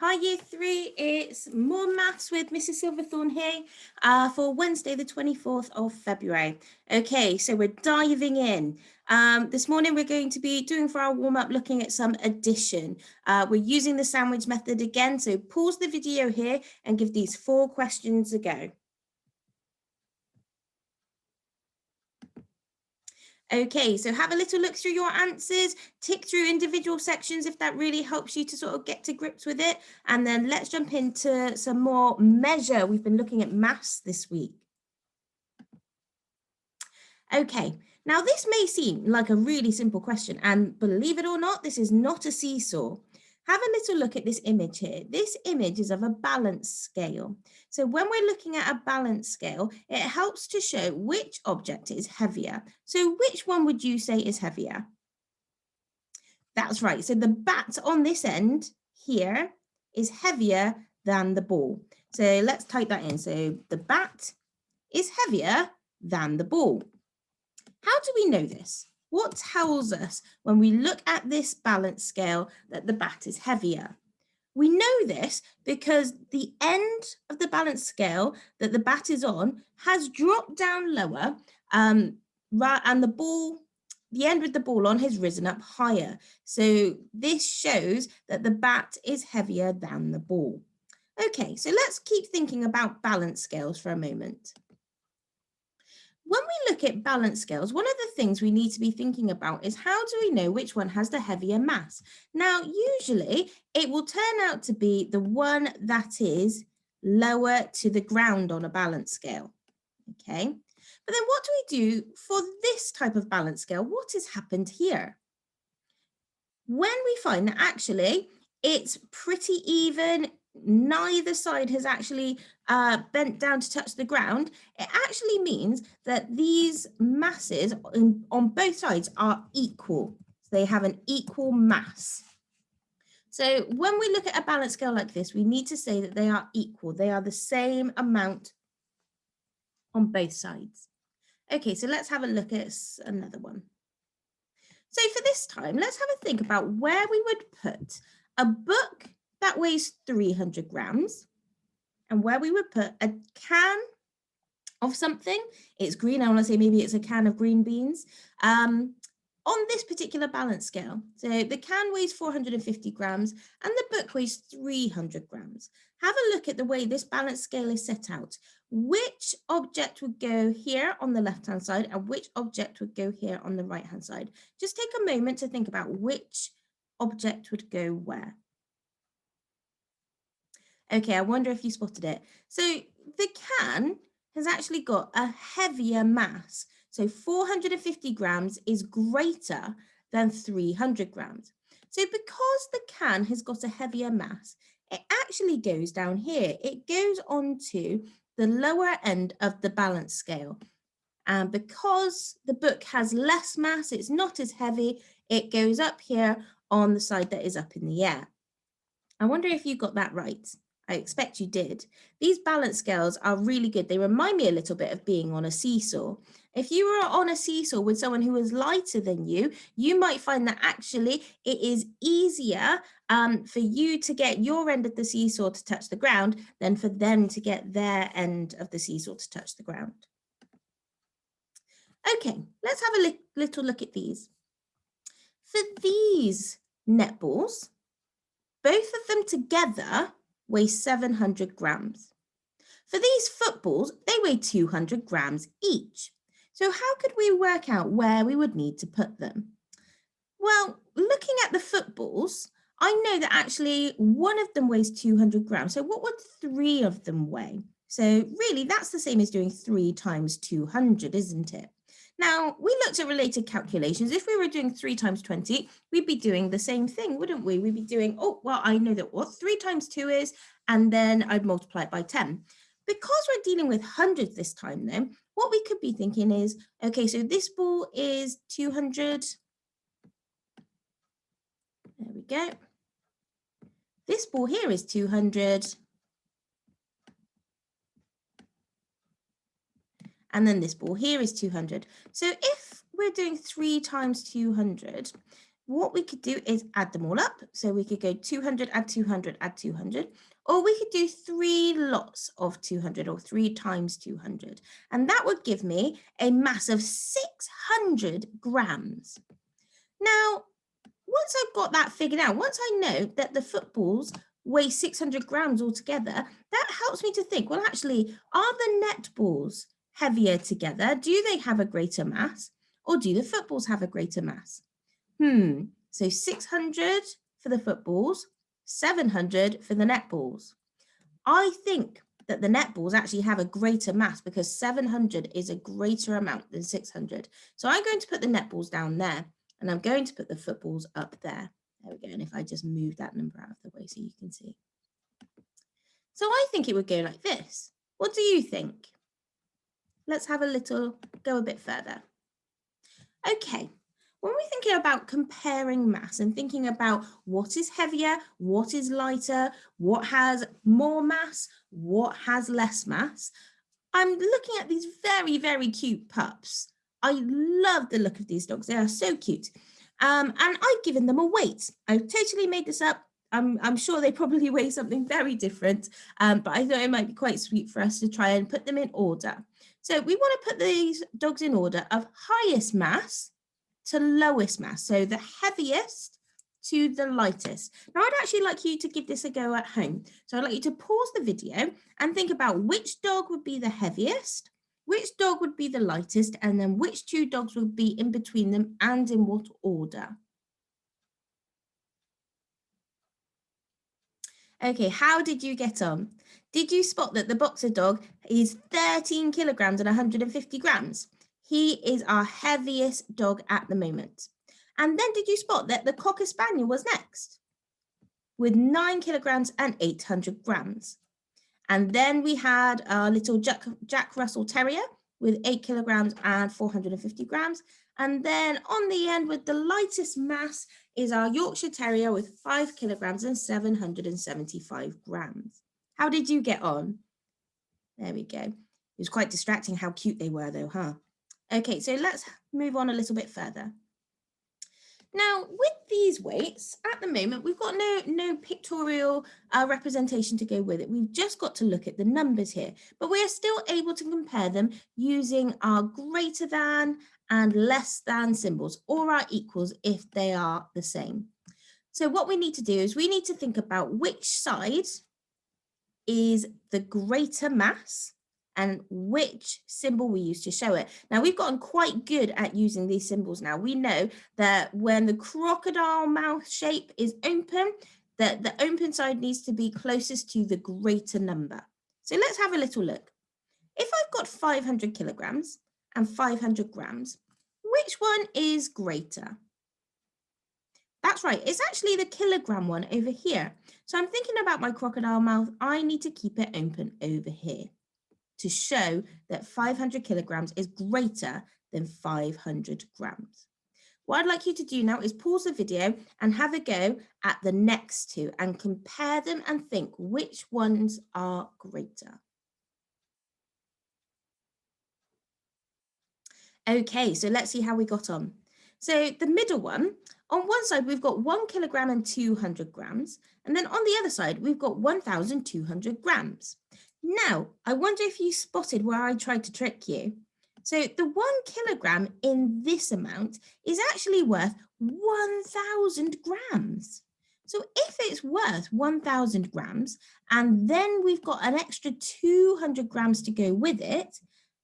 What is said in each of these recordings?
Hi Year 3, it's more maths with Mrs Silverthorne here for Wednesday the 24th of February. Okay, so we're diving in. This morning we're going to be doing for our warm-up looking at some addition. We're using the sandwich method again, so pause the video here and give these 4 questions a go. Okay, so have a little look through your answers, tick through individual sections if that really helps you to sort of get to grips with it. And then let's jump into some more measure. We've been looking at maths this week. Okay, now this may seem like a really simple question, and believe it or not, this is not a seesaw. Have a little look at this image here. This image is of a balance scale. So when we're looking at a balance scale, it helps to show which object is heavier. So which one would you say is heavier? That's right. So the bat on this end here is heavier than the ball. So let's type that in. So the bat is heavier than the ball. How do we know this? What tells us when we look at this balance scale that the bat is heavier? We know this because the end of the balance scale that the bat is on has dropped down lower, and the end with the ball on has risen up higher. So this shows that the bat is heavier than the ball. Okay, so let's keep thinking about balance scales for a moment. When we look at balance scales, one of the things we need to be thinking about is how do we know which one has the heavier mass? Now, usually it will turn out to be the one that is lower to the ground on a balance scale. Okay, but then what do we do for this type of balance scale? What has happened here? When we find that actually it's pretty even, neither side has actually bent down to touch the ground, it actually means that these masses on both sides are equal. So they have an equal mass. So when we look at a balance scale like this, we need to say that they are equal. They are the same amount on both sides. Okay, so let's have a look at another one. So for this time, let's have a think about where we would put a book that weighs 300 grams and where we would put a can of something. It's green. I want to say maybe it's a can of green beans on this particular balance scale. So the can weighs 450 grams and the book weighs 300 grams. Have a look at the way this balance scale is set out. Which object would go here on the left-hand side and which object would go here on the right-hand side? Just take a moment to think about which object would go where. Okay, I wonder if you spotted it. So the can has actually got a heavier mass. So 450 grams is greater than 300 grams. So because the can has got a heavier mass, it actually goes down here. It goes onto the lower end of the balance scale. And because the book has less mass, it's not as heavy, it goes up here on the side that is up in the air. I wonder if you got that right. I expect you did. These balance scales are really good. They remind me a little bit of being on a seesaw. If you were on a seesaw with someone who was lighter than you might find that actually it is easier for you to get your end of the seesaw to touch the ground than for them to get their end of the seesaw to touch the ground. Okay, let's have a little look at these. For these netballs, both of them together weigh 700 grams. For these footballs, they weigh 200 grams each. So how could we work out where we would need to put them? Well, looking at the footballs, I know that actually one of them weighs 200 grams. So what would 3 of them weigh? So really, that's the same as doing 3 times 200, isn't it? Now, we looked at related calculations. If we were doing 3 times 20, we'd be doing the same thing, wouldn't we? We'd be doing, oh, well, I know that what 3 times 2 is, and then I'd multiply it by 10. Because we're dealing with hundreds this time, though, what we could be thinking is, okay, so this ball is 200. There we go. This ball here is 200. And then this ball here is 200. So if we're doing 3 times 200, what we could do is add them all up. So we could go 200, add 200, add 200, or we could do 3 lots of 200 or 3 times 200. And that would give me a mass of 600 grams. Now, once I've got that figured out, once I know that the footballs weigh 600 grams altogether, that helps me to think, well, actually, are the netballs heavier together? Do they have a greater mass? Or do the footballs have a greater mass? So 600 for the footballs, 700 for the netballs. I think that the netballs actually have a greater mass because 700 is a greater amount than 600. So I'm going to put the netballs down there and I'm going to put the footballs up there. There we go. And if I just move that number out of the way so you can see. So I think it would go like this. What do you think? Let's have go a bit further. Okay. When we're thinking about comparing mass and thinking about what is heavier, what is lighter, what has more mass, what has less mass, I'm looking at these very, very cute pups. I love the look of these dogs. They are so cute. And I've given them a weight. I've totally made this up. I'm sure they probably weigh something very different, but I thought it might be quite sweet for us to try and put them in order. So we want to put these dogs in order of highest mass to lowest mass, so the heaviest to the lightest. Now, I'd actually like you to give this a go at home. So I'd like you to pause the video and think about which dog would be the heaviest, which dog would be the lightest, and then which 2 dogs would be in between them and in what order. Okay, how did you get on? Did you spot that the boxer dog is 13 kilograms and 150 grams? He is our heaviest dog at the moment. And then did you spot that the Cocker Spaniel was next with 9 kilograms and 800 grams? And then we had our little Jack Russell Terrier with 8 kilograms and 450 grams. And then on the end with the lightest mass is our Yorkshire Terrier with 5 kilograms and 775 grams. How did you get on? There we go. It was quite distracting how cute they were though, huh? Okay, so let's move on a little bit further. Now, with these weights, at the moment, we've got no pictorial representation to go with it. We've just got to look at the numbers here, but we are still able to compare them using our greater than and less than symbols, or our equals if they are the same. So what we need to do is we need to think about which side is the greater mass and which symbol we use to show it. Now, we've gotten quite good at using these symbols now. We know that when the crocodile mouth shape is open, that the open side needs to be closest to the greater number. So let's have a little look. If I've got 500 kilograms and 500 grams, which one is greater? That's right, it's actually the kilogram one over here. So I'm thinking about my crocodile mouth, I need to keep it open over here to show that 500 kilograms is greater than 500 grams. What I'd like you to do now is pause the video and have a go at the next 2 and compare them and think which ones are greater. Okay, so let's see how we got on. So the middle one, on one side, we've got 1 kilogram and 200 grams. And then on the other side, we've got 1,200 grams. Now, I wonder if you spotted where I tried to trick you. So the 1 kilogram in this amount is actually worth 1,000 grams. So if it's worth 1,000 grams, and then we've got an extra 200 grams to go with it,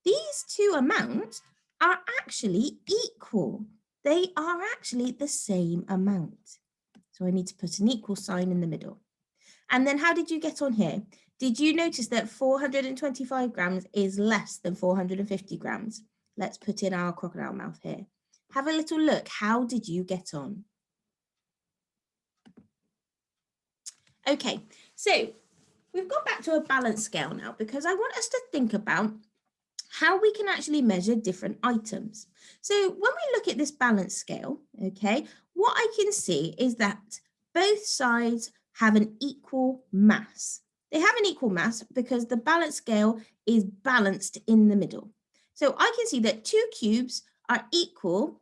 these 2 amounts are actually equal. They are actually the same amount. So I need to put an equal sign in the middle. And then how did you get on here? Did you notice that 425 grams is less than 450 grams? Let's put in our crocodile mouth here. Have a little look. How did you get on? Okay, so we've got back to a balance scale now because I want us to think about how we can actually measure different items. So when we look at this balance scale, okay, what I can see is that both sides have an equal mass. They have an equal mass because the balance scale is balanced in the middle. So I can see that 2 cubes are equal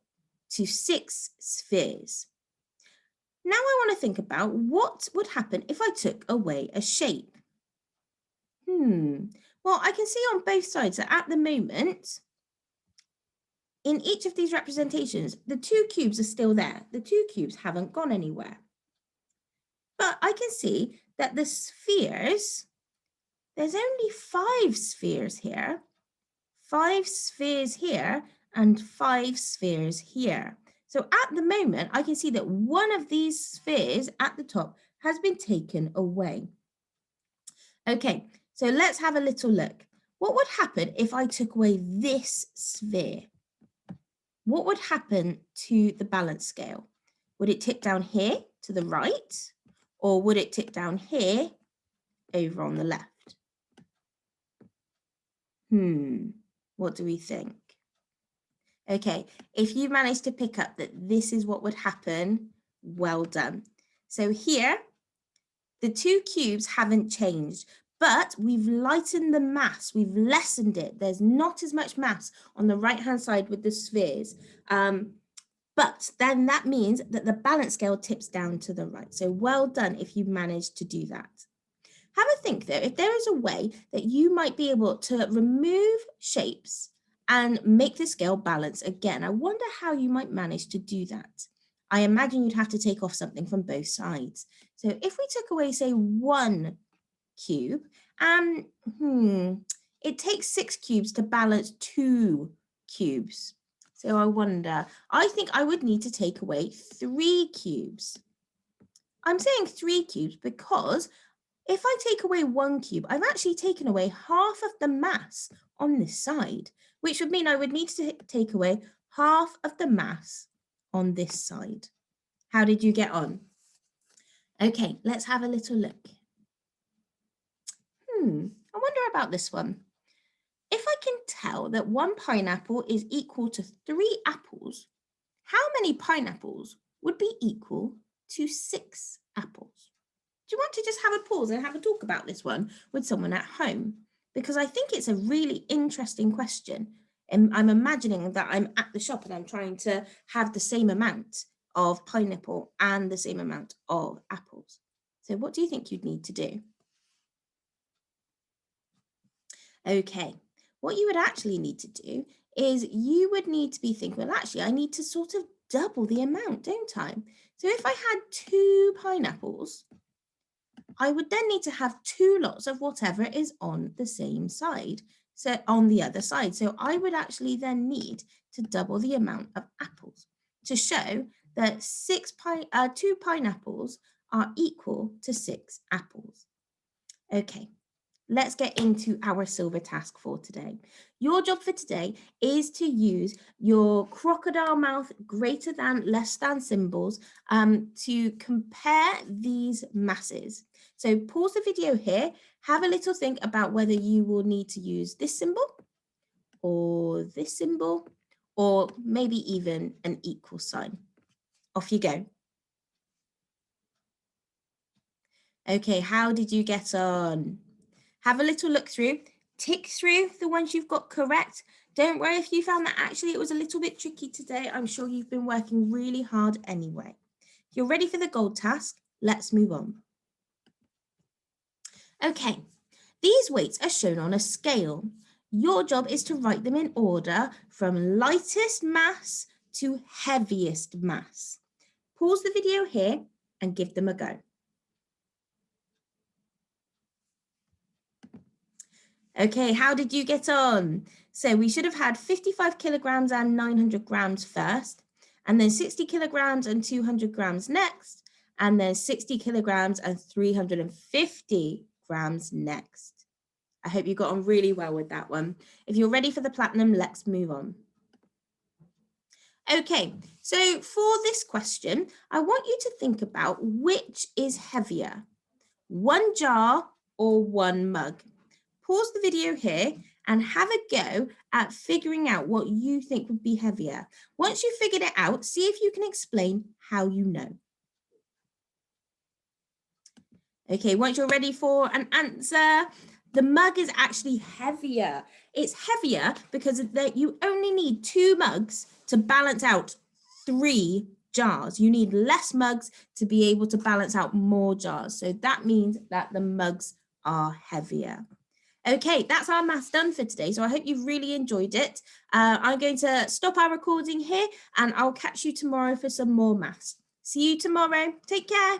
to 6 spheres. Now I want to think about what would happen if I took away a shape. Well, I can see on both sides that at the moment, in each of these representations, the two cubes are still there. The two cubes haven't gone anywhere. But I can see that the spheres, there's only 5 spheres here, 5 spheres here, and 5 spheres here. So at the moment, I can see that one of these spheres at the top has been taken away. Okay, so let's have a little look. What would happen if I took away this sphere? What would happen to the balance scale? Would it tip down here to the right, or would it tip down here over on the left? What do we think? Okay, if you managed to pick up that this is what would happen, well done. So here, the two cubes haven't changed, but we've lightened the mass, we've lessened it. There's not as much mass on the right-hand side with the spheres. But then that means that the balance scale tips down to the right. So well done if you managed to do that. Have a think though, if there is a way that you might be able to remove shapes and make the scale balance again, I wonder how you might manage to do that. I imagine you'd have to take off something from both sides. So if we took away, say, 1 cube, it takes 6 cubes to balance 2 cubes. So I wonder, I think I would need to take away 3 cubes. I'm saying 3 cubes because if I take away 1 cube, I've actually taken away half of the mass on this side, which would mean I would need to take away half of the mass on this side. How did you get on? Okay, let's have a little look. I wonder about this one. If I can tell that 1 pineapple is equal to 3 apples, how many pineapples would be equal to 6 apples? Do you want to just have a pause and have a talk about this one with someone at home? Because I think it's a really interesting question. And I'm imagining that I'm at the shop and I'm trying to have the same amount of pineapple and the same amount of apples. So what do you think you'd need to do? Okay, what you would actually need to do is you would need to be thinking, well, actually, I need to sort of double the amount, don't I? So if I had 2 pineapples, I would then need to have 2 lots of whatever is on the same side, so on the other side. So I would actually then need to double the amount of apples to show that 2 pineapples are equal to 6 apples. Okay, let's get into our silver task for today. Your job for today is to use your crocodile mouth greater than, less than symbols to compare these masses. So pause the video here, have a little think about whether you will need to use this symbol, or maybe even an equal sign. Off you go. Okay, how did you get on? Have a little look through, tick through the ones you've got correct. Don't worry if you found that actually it was a little bit tricky today. I'm sure you've been working really hard anyway. If you're ready for the gold task, let's move on. Okay, these weights are shown on a scale. Your job is to write them in order from lightest mass to heaviest mass. Pause the video here and give them a go. Okay, how did you get on? So we should have had 55 kilograms and 900 grams first, and then 60 kilograms and 200 grams next, and then 60 kilograms and 350 grams next. I hope you got on really well with that one. If you're ready for the platinum, let's move on. Okay, so for this question, I want you to think about which is heavier, 1 jar or 1 mug. Pause the video here and have a go at figuring out what you think would be heavier. Once you've figured it out, see if you can explain how you know. Okay, once you're ready for an answer, the mug is actually heavier. It's heavier because you only need 2 mugs to balance out 3 jars. You need less mugs to be able to balance out more jars. So that means that the mugs are heavier. Okay, that's our maths done for today. So I hope you've really enjoyed it. I'm going to stop our recording here and I'll catch you tomorrow for some more maths. See you tomorrow. Take care.